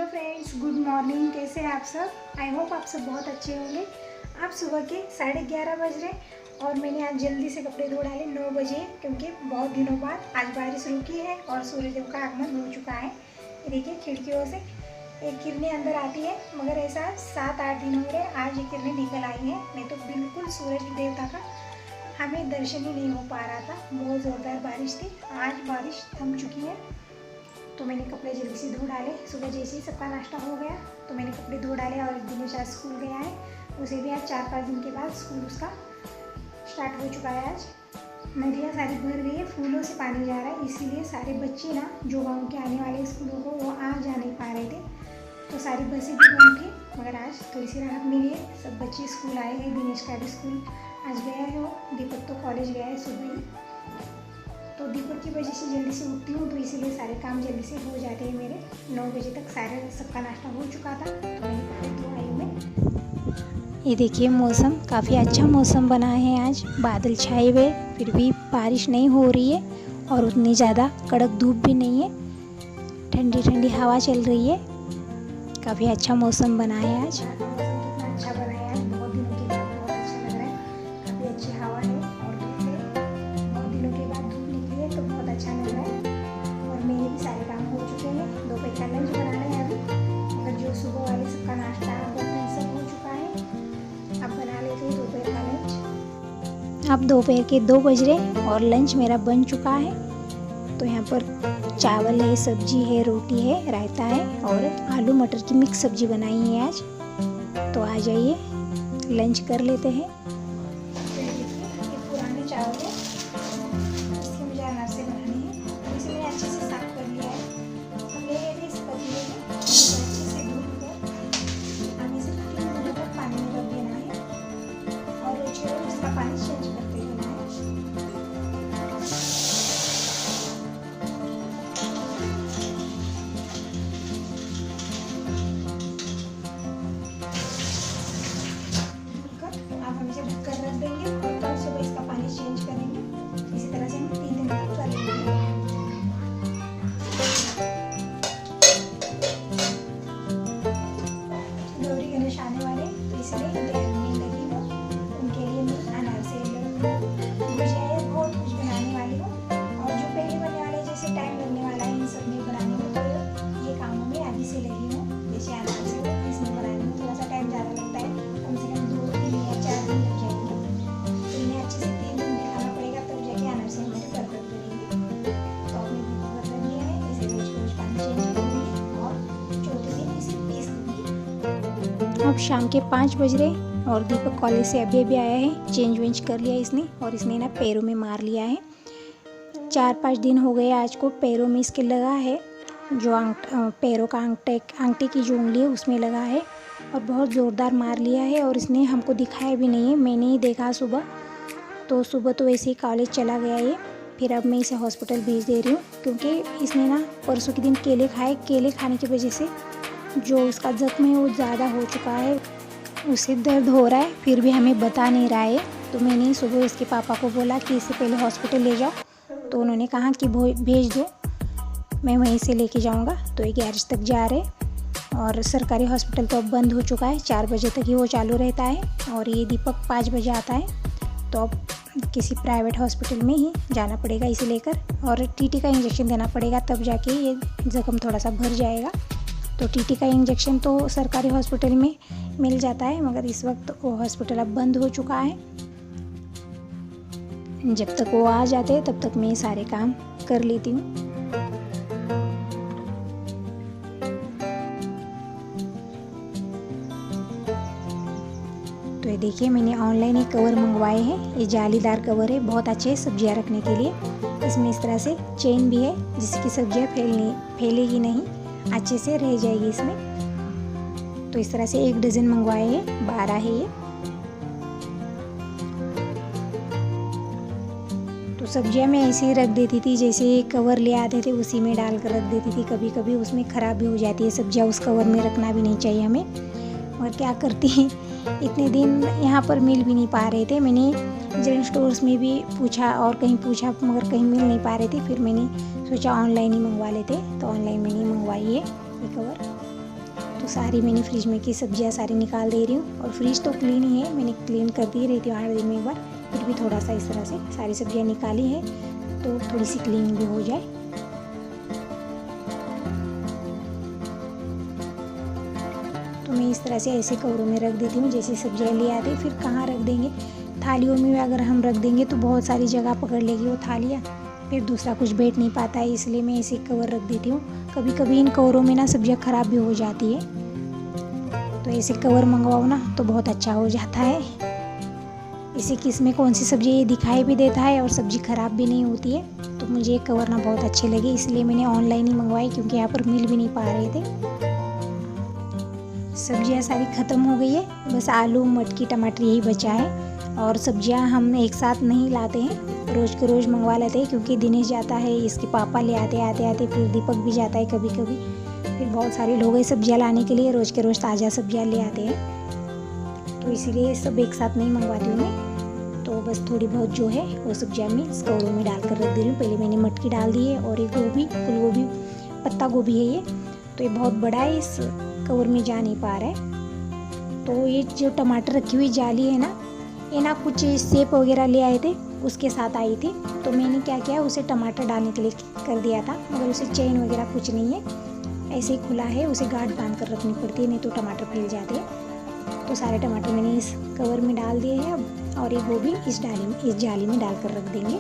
Hello friends, good morning. कैसे हैं आप सब? आई होप आप सब बहुत अच्छे होंगे। आप सुबह के 11:30 बज रहे और मैंने आज जल्दी से कपड़े धो डाले 9 बजे, क्योंकि बहुत दिनों बाद आज बारिश रुकी है और सूर्यदेव का आगमन हो चुका है। देखिए खिड़कियों से एक किरणें अंदर आती है, मगर ऐसा 7-8 दिन हो गए आज ये किरणें निकल आई हैं। नहीं तो बिल्कुल सूरज देवता का हमें दर्शन ही नहीं हो पा रहा था। बहुत ज़ोरदार बारिश थी। आज बारिश थम चुकी है तो मैंने कपड़े जल्दी से धो डाले। सुबह जैसे ही सबका नाश्ता हो गया तो मैंने कपड़े धो डाले। और दिनेश आज स्कूल गया है, उसे भी आज 4-5 दिन के बाद स्कूल उसका स्टार्ट हो चुका है। आज नदियाँ सारी भर गई है, फूलों से पानी जा रहा है, इसीलिए सारे बच्चे ना जो गाँव के आने वाले स्कूलों को वो आ जा नहीं पा रहे थे, तो सारी बसें भी बंद थी। मगर आज थोड़ी सी राहत मिली है, सब बच्चे स्कूल आए हैं। दिनेश का भी स्कूल आज गया है, वो दीपक तो कॉलेज गया है सुबह ही। तो दीपक की वजह से जल्दी से उठती हूँ, तो इसीलिए सारे काम जल्दी से हो जाते हैं मेरे। 9 बजे तक सबका नाश्ता हो चुका था, तो मैंने कपड़े धो आई हूँ। ये देखिए मौसम काफ़ी अच्छा मौसम बना है। आज बादल छाए हुए, फिर भी बारिश नहीं हो रही है और उतनी ज़्यादा कड़क धूप भी नहीं है। ठंडी ठंडी हवा चल रही है। काफ़ी अच्छा मौसम बना है आज। कितना अच्छा बना है आज, बहुत दिनों के बाद बहुत अच्छा लग रहा है। काफ़ी अच्छी हवा है और धूप है, बहुत दिनों के बाद धूप निकली है तो बहुत अच्छा लग रहा है। और मेरे भी सारे काम हो चुके हैं। दोपहर का लंच बनाना है अभी, मगर जो सुबह वाले सबका नाश्ता बर्तन सब हो चुका है। अब बना लेते हैं दोपहर का लंच। अब दोपहर के 2 बज रहे और लंच मेरा बन चुका है। तो यहाँ पर चावल है, सब्जी है, रोटी है, रायता है और आलू मटर की मिक्स सब्जी बनाई है आज। तो आ जाइए लंच कर लेते हैं। ये पुराने चावल है, इसके मुझे अनार से बनाने हैं। इसे मैंने अच्छे से साफ कर लिया है। हम ले लेते इस पतीले में, इसे अच्छे से धुल कर हमें इसे 3 मिनट तक पानी में रख देना है और रोज के रोज इसका पानी चेंज करते रहना है। अब हम इसे ढककर रख देंगे और कल सुबह इसका पानी चेंज करेंगे। इसी तरह से हम 3 दिन तक कर लेंगे। गौरी गणेश आने वाले, तो इसलिए तैयारी में लगी हूँ। उनके लिए मैं अनार से गुजिया बहुत कुछ बनाने वाली हूँ। और जो पहले बनने वाले जैसे टाइम लगने वाला है इन सब में बनाने में, तो ये कामों में अभी से लगी हूँ। जैसे अनार से इसमें बनाने में थोड़ा सा टाइम ज़्यादा लगता है, कम से कम 2-3 या 4 दिन लग जाएंगे। तो इन्हें अच्छे से 3 दिन दिखाना पड़ेगा, तब जाके अनार से हमारे बर्तन करेंगे। तो अपने बर्तन लिए हैं, इसे रोज रोज पानी चेंज करूँगी और चौथे दिन इसे पीस दूँगी। अब शाम के 5 बज रहे और दीपक कॉलेज से अभी अभी आया है। चेंज वेंज कर लिया इसने और इसने ना पैरों में मार लिया है। 4-5 दिन हो गए आज को पैरों में इसके लगा है। जो पैरों का अंगूठे की जो उंगली है उसमें लगा है और बहुत ज़ोरदार मार लिया है। और इसने हमको दिखाया भी नहीं है, मैंने ही देखा सुबह। तो सुबह तो वैसे ही कॉलेज चला गया ये। फिर अब मैं इसे हॉस्पिटल भेज दे रही हूँ, क्योंकि इसने ना परसों के दिन केले खाए। केले खाने की वजह से जो उसका ज़ख्म है वो ज़्यादा हो चुका है, उसे दर्द हो रहा है, फिर भी हमें बता नहीं रहा है। तो मैंने सुबह इसके पापा को बोला कि इससे पहले हॉस्पिटल ले जाओ, तो उन्होंने कहा कि भेज दो, मैं वहीं से लेके जाऊंगा। तो 11 तक जा रहे और सरकारी हॉस्पिटल तो अब बंद हो चुका है। 4 बजे तक ही वो चालू रहता है और ये दीपक 5 बजे आता है। तो अब किसी प्राइवेट हॉस्पिटल में ही जाना पड़ेगा इसे लेकर और टीटी का इंजेक्शन देना पड़ेगा, तब जाके ये ज़ख्म थोड़ा सा भर जाएगा। तो टीटी का इंजेक्शन तो सरकारी हॉस्पिटल में मिल जाता है, मगर इस वक्त वो हॉस्पिटल अब बंद हो चुका है। जब तक वो आ जाते हैं तब तक मैं सारे काम कर लेती हूँ। तो ये देखिए मैंने ऑनलाइन एक कवर मंगवाए हैं। ये जालीदार कवर है, बहुत अच्छे है सब्जियां रखने के लिए। इसमें इस तरह से चेन भी है जिससे कि सब्जियां फैलेगी नहीं, अच्छे से रह जाएगी इसमें। तो इस तरह से 1 डज़न मंगवाए हैं, 12 है ये। तो सब्जियां मैं ऐसे ही रख देती थी, जैसे कवर ले आते थे उसी में डाल कर रख देती थी। कभी कभी उसमें ख़राब भी हो जाती है सब्जियां, उस कवर में रखना भी नहीं चाहिए हमें। और क्या करती इतने दिन यहाँ पर मिल भी नहीं पा रहे थे। मैंने जनरल स्टोर्स में भी पूछा और कहीं पूछा, मगर कहीं मिल नहीं पा रहे थे। फिर मैंने सोचा ऑनलाइन ही मंगवा लेते, तो ऑनलाइन मैंने मंगवाई है ये कवर। तो सारी मैंने फ्रिज में की सब्जियां सारी निकाल दे रही हूँ। और फ्रिज तो क्लीन ही है, मैंने क्लीन कर दी रही थी 8 दिन में एक बार, फिर भी थोड़ा सा इस तरह से सारी सब्जियां निकाली है तो थोड़ी सी क्लीन भी हो जाए। तो मैं इस तरह से ऐसे कवरों में रख देती हूँ, जैसे सब्जियाँ ले आते फिर कहाँ रख देंगे, थालियों में अगर हम रख देंगे तो बहुत सारी जगह पकड़ लेगी वो थालियाँ, फिर दूसरा कुछ बैठ नहीं पाता है, इसलिए मैं ऐसे कवर रख देती हूँ। कभी कभी इन कवरों में ना सब्जियाँ ख़राब भी हो जाती है, तो ऐसे कवर मंगवाओ ना तो बहुत अच्छा हो जाता है। इसे किस में कौन सी सब्जी ये दिखाई भी देता है और सब्जी ख़राब भी नहीं होती है। तो मुझे ये कवर ना बहुत अच्छे लगे, इसलिए मैंने ऑनलाइन ही मंगवाई, क्योंकि यहाँ पर मिल भी नहीं पा रहे थे। सब्जियाँ सारी ख़त्म हो गई है, बस आलू मटकी टमाटर यही बचा है। और सब्जियां हम एक साथ नहीं लाते हैं, रोज़ के रोज़ मंगवा लेते हैं, क्योंकि दिनेश जाता है, इसके पापा ले आते आते फिर दीपक भी जाता है कभी कभी, फिर बहुत सारे लोग हैं सब्जियां लाने के लिए, रोज़ के रोज़ ताज़ा सब्जियां ले आते हैं, तो इसीलिए सब एक साथ नहीं मंगवाती हूँ मैं। तो बस थोड़ी बहुत जो है वो सब्जियां मैं इस कवरों में डाल कर रख दे रही हूँ। पहले मैंने मटकी डाल दी है, और एक गोभी, फूल गोभी, पत्ता गोभी है ये, तो ये बहुत बड़ा है, इस कवर में जा नहीं पा रहा है। तो ये जो टमाटर रखी हुई जाली है ना, ये ना कुछ सेब वगैरह ले आए थे, उसके साथ आई थी, तो मैंने क्या किया, उसे टमाटर डालने के लिए कर दिया था, मगर उसे चेन वगैरह कुछ नहीं है, ऐसे ही खुला है, उसे गांठ बांध कर रखनी पड़ती है, नहीं तो टमाटर फैल जाते हैं। तो सारे टमाटर मैंने इस कवर में डाल दिए हैं अब, और ये गोभी इस जाली में डाल कर रख देंगे।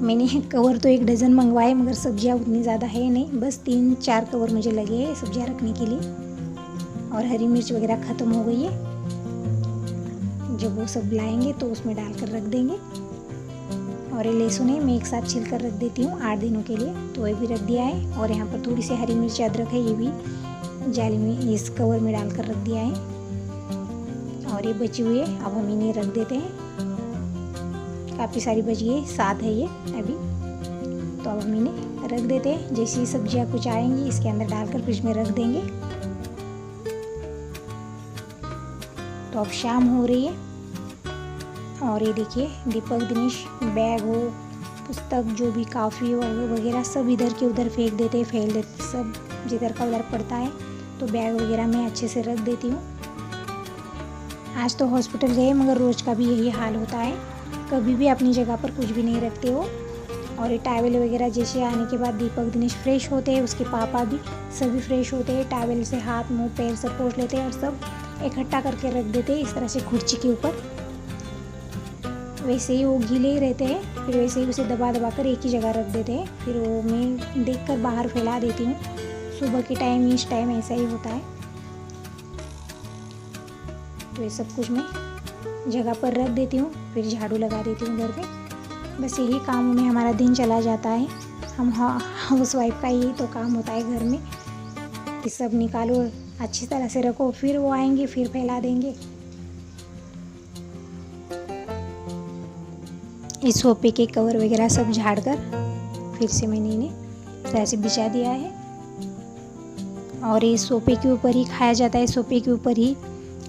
मैंने कवर तो 1 डज़न मंगवाए, मगर सब्जियां उतनी ज़्यादा है नहीं, बस 3-4 कवर मुझे लगे हैं सब्जियां रखने के लिए। और हरी मिर्च वगैरह ख़त्म हो गई है, जब वो सब लाएंगे तो उसमें डालकर रख देंगे। और ये लहसुन है, मैं एक साथ छिल कर रख देती हूँ 8 दिनों के लिए, तो ये भी रख दिया है। और यहाँ पर थोड़ी सी हरी मिर्च अदरक है, ये भी जाली में इस कवर में डालकर रख दिया है। और ये बची हुई है, अब हम इन्हें रख देते हैं, काफ़ी सारी बच गई, 7 है ये अभी, तो अब हम इन्हें रख देते हैं। जैसी सब्जियाँ कुछ आएंगी इसके अंदर डालकर फ्रिज में रख देंगे। तो अब शाम हो रही है, और ये देखिए दीपक दिनेश बैग हो, पुस्तक जो भी काफ़ी वगैरह सब इधर के उधर फेंक देते, फैल देते, सब जिधर का उधर पड़ता है, तो बैग वगैरह मैं अच्छे से रख देती हूँ। आज तो हॉस्पिटल गए, मगर रोज़ का भी यही हाल होता है, कभी भी अपनी जगह पर कुछ भी नहीं रखते हो। और ये टावल वगैरह जैसे आने के बाद दीपक दिनेश फ्रेश होते हैं, उसके पापा भी सभी फ्रेश होते हैं, टावल से हाथ मुंह पैर सब पोंछ लेते हैं और सब इकट्ठा करके रख देते हैं इस तरह से कुर्सी के ऊपर। वैसे ही वो गीले ही रहते हैं, फिर वैसे ही उसे दबा दबा कर एक ही जगह रख देते हैं, फिर वो मैं देखकर बाहर फैला देती हूँ। सुबह के टाइम इस टाइम ऐसा ही होता है। तो ये सब कुछ मैं जगह पर रख देती हूँ, फिर झाड़ू लगा देती हूँ घर पे। बस यही कामों में हमारा दिन चला जाता है। हम हाउस वाइफ का यही तो काम होता है घर में, कि सब निकालो, अच्छी तरह से रखो, फिर वो आएंगे फिर फैला देंगे। इस सोफे के कवर वगैरह सब झाड़कर फिर से मैंने इन्हें तरह से बिछा दिया है। और इस सोफे के ऊपर ही खाया जाता है, सोफे के ऊपर ही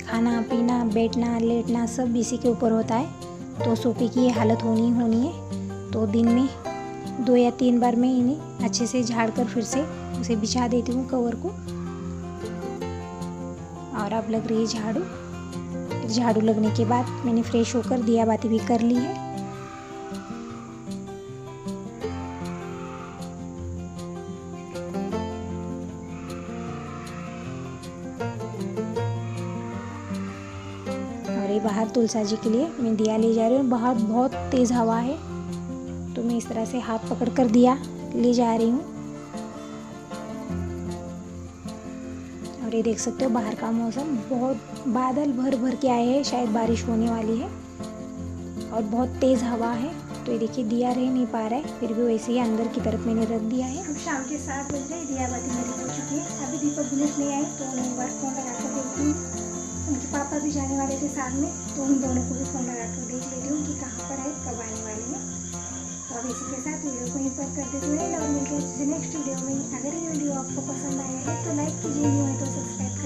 खाना पीना बैठना लेटना सब इसी के ऊपर होता है। तो सोफे की ये हालत होनी है। तो दिन में 2 या 3 बार मैं इन्हें अच्छे से झाड़कर फिर से उसे बिछा देती हूँ कवर को। और अब लग रही है झाड़ू। झाड़ू लगने के बाद मैंने फ्रेश होकर दिया बाती भी कर ली है। और ये बाहर तुलसा जी के लिए मैं दिया ले जा रही हूँ। बाहर बहुत तेज़ हवा है, तो मैं इस तरह से हाथ पकड़ कर दिया ले जा रही हूँ। और ये देख सकते हो बाहर का मौसम, बहुत बादल भर भर के आए हैं, शायद बारिश होने वाली है और बहुत तेज़ हवा है। तो ये देखिए दिया रह नहीं पा रहा है, फिर भी वैसे ही अंदर की तरफ मैंने रख दिया है। अब शाम के 7 बज रहे, दिया बाती मेरी हो चुकी है। अभी दीपक दिनेश नहीं आए तो उन्हें एक बार फ़ोन लगा कर देखती हूँ। उनके पापा भी जाने वाले थे साथ में, तो उन दोनों को भी फ़ोन लगा कर देख लेती हूँ कि कहाँ पर है, कब आने वाले हैं। तो अब इसी के साथ वीडियो को यहीं पर कर देते हैं और मिलते हैं नेक्स्ट वीडियो में। अगर ये वीडियो आपको पसंद आया है तो लाइक कीजिए, नहीं है तो सब्सक्राइब